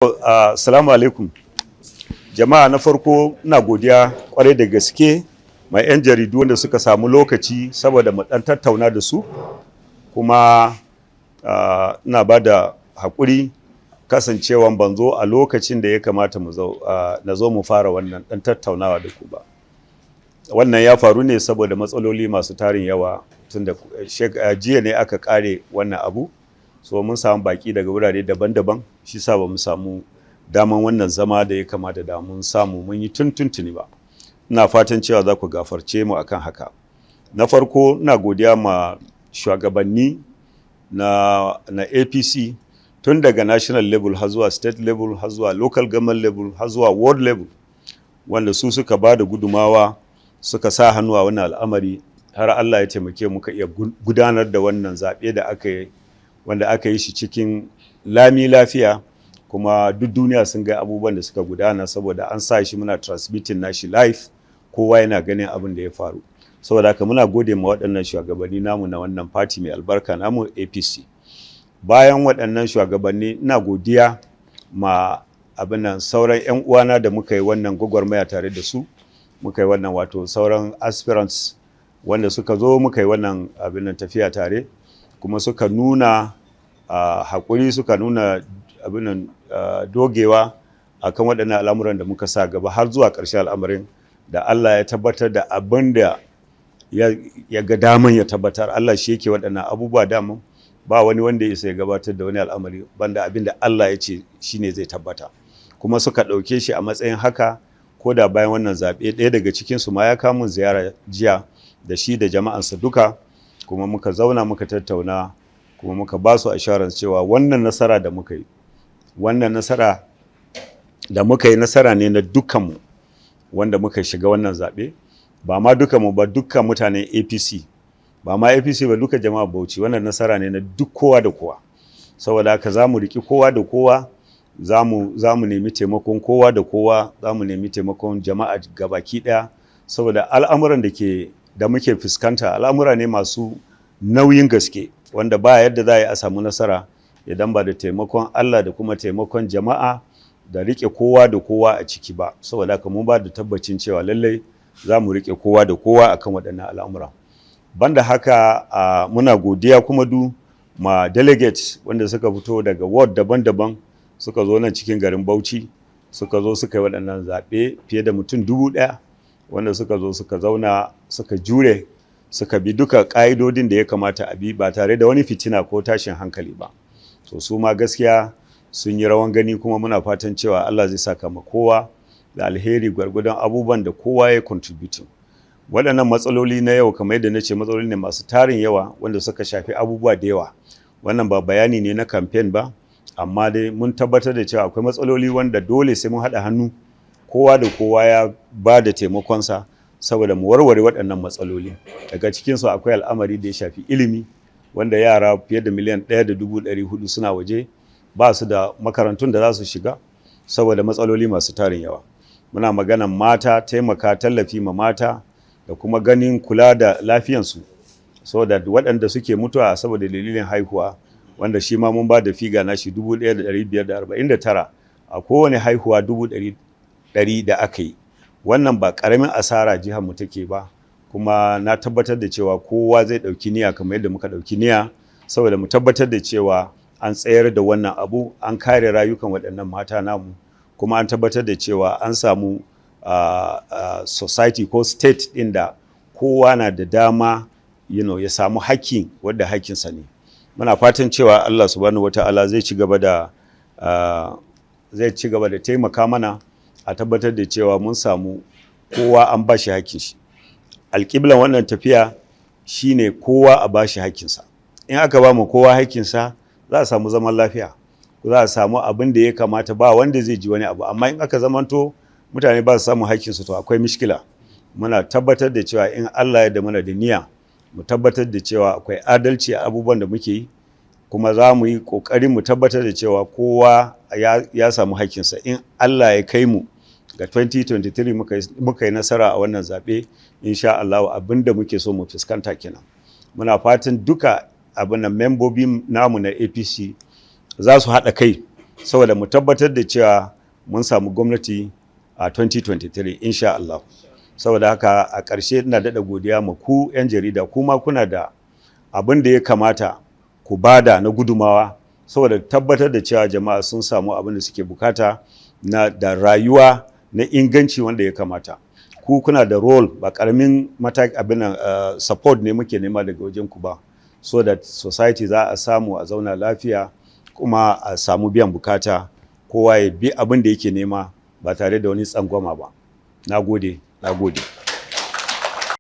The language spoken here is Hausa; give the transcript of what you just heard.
Assalamu alaikum. Jama'a na farko ina godiya kwarai da gaske mai 'yan jaridu wanda suka samu lokaci saboda mu dan tattauna da su kuma ina ba da haƙuri kasancewan ban zo a lokacin da ya kamata na zo mu fara wannan dan tattaunawa da ku ba. Wannan ya faru ne saboda matsaloli masu tarin yawa tunda jiya ne aka kare wannan abu. So mun samu baki daga wurare daban-daban shi sa ba mu samu daman wannan zama da ya kamata da mun samu mun yi tuntuni ba. Ina fatan cewa za ku gafarce mu akan haka. Na farko ina godiya ma shugabanni na APC tun daga national level har zuwa state level har zuwa local government level har zuwa world level wanda su suka ba da gudumawa suka sa hannu a wannan al'amari har Allah ya taimake muka iya gudanar da wannan zaɓe da aka yi wanda aka yi shi cikin lami lafiya kuma duk duniya sun ga abubuwan da suka gudana saboda an sa shi muna transmitting nashi live kowa yana ganin abin da ya faru saboda haka muna gode ma waɗannan shugabanni namu na wannan party mai albarka namu APC. Bayan waɗannan shugabanni ina godiya ma abin nan sauran 'yan uwana da muka yi wannan gwagwarmaya tare da su muka yi wannan wato sauran aspirants wanda suka zo muka yi wannan abin nan tafiya tare kuma suka nuna haƙuri suka nuna abin nan dogewa akan waɗannan al'amuran da muka sa gaba har zuwa ƙarshen al'amarin da Allah ya tabbatar da abin da ya ga daman ya tabbatar. Allah shi yake waɗannan abubuwa daman ba wani wanda ya isa ya gabatar da wani al'amari banda abin da Allah ya ce shine zai tabbata kuma suka ɗauke shi a matsayin haka ko da bayan wannan zaɓe ɗaya daga cikinsu ma ya kawo ziyara jiya da shi da jama'ansa duka kuma muka zauna muka tattauna kuma muka ba su assurance cewa wannan nasara da muka yi nasara ne na dukkanmu wanda muka shiga wannan zaɓe ba ma dukkanmu ba dukkan mutanen APC ba ma APC ba duka jama'a Bauchi wannan nasara ne na duk kowa da kowa saboda haka za mu riƙi kowa da kowa za mu nemi taimakon kowa da kowa za mu nemi taimakon jama'a gabaki ɗaya saboda al'amuran da muke fuskanta al'amura ne masu nauyin gaske wanda ba yadda za a yi a samu nasara idan ba da taimakon Allah da kuma taimakon jama'a da riƙe kowa da kowa a ciki ba saboda haka mun ba da tabbacin cewa lallai za mu riƙe kowa da kowa akan waɗannan al'amura. Banda haka muna godiya kuma ma delegates wanda suka fito daga ward daban-daban suka zo nan cikin garin Bauchi suka zo suka yi waɗannan zaɓe fiye da mutum 1000 wanda suka zo suka zauna suka jure suka bi duka ƙa'idodin da ya kamata a bi ba tare da wani fitina ko tashin hankali ba. So su ma gaskiya sun yi rawan gani kuma muna fatan cewa Allah zai saka ma kowa da alheri gwargwadon abubuwan da kowa ya contributing. Waɗannan matsaloli na yau kamar yadda na ce matsaloli ne masu tarin yawa wanda suka shafi abubuwa da yawa. Wannan ba bayani ne na campaign ba amma dai mun tabbatar da cewa akwai matsaloli wanda dole sai mun haɗa hannu kowa da kowa ya ba da taimakonsa saboda mu warware waɗannan matsaloli. Daga cikinsu akwai al'amari da ya shafi ilimi wanda yara fiye da miliyan 1.400 suna waje ba su da makarantun da za su shiga saboda matsaloli masu tarin yawa. Muna maganan mata taimaka tallafi ma mata da kuma ganin kula da lafiyansu saboda waɗanda suke mutuwa saboda dalilin haihuwa wanda shi ma mun ba da figa na shi 1549 a kowane haihuwa 100 da aka yi. Wannan ba ƙaramin asara jihar mu take ba kuma na tabbatar da cewa kowa zai ɗauki niyya kamar yadda muka ɗauki niyya saboda mu tabbatar da cewa an tsayar da wannan abu an kare rayukan waɗannan mata namu kuma an tabbatar da cewa an samu society ko state ɗin da kowa na da dama ya samu hakkin wadda hakkinsa ne. Muna fatan cewa Allah subhanahu wata'ala zai ci gaba da taimaka mana a tabbatar da cewa mun samu kowa an ba shi hakkin shi. Alƙiblan wannan tafiya shine kowa a ba shi hakkinsa. In aka ba mu kowa hakkinsa za a samu zaman lafiya, za a samu abin da ya kamata ba wanda zai ji wani abu amma in aka zamanto mutane ba su samu hakkinsu to akwai mishkila. Muna tabbatar da cewa in Allah ya da mana da niyya mu tabbatar da cewa akwai adalci a abubuwan da muke yi kuma za mu yi ƙoƙarin mu tabbatar da cewa kowa ya samu hakkinsa. In Allah ya kai mu ga 2023 muka yi nasara a wannan zaɓe insha Allah abin da muke so mu fuskanta kenan. Muna fatan duka abin da membobi namu na APC za su haɗa kai saboda mu tabbatar da cewa mun samu gwamnati a 2023 insha Allah. Saboda haka a ƙarshe ina daɗa godiya ma ku 'yan jarida, kuma kuna da abin da ya kamata ku bada na gudumawa saboda tabbatar da cewa jama'a sun samu abin da suke bukata na da rayuwa na inganci wanda ya kamata. Ku kuna da role, ba ƙaramin support ne muke nema daga wajen ku ba, so that society za a samu a zauna lafiya kuma a samu biyan bukata, kowa ya bi abin da yake nema ba tare da wani tsangwama ba. Na gode.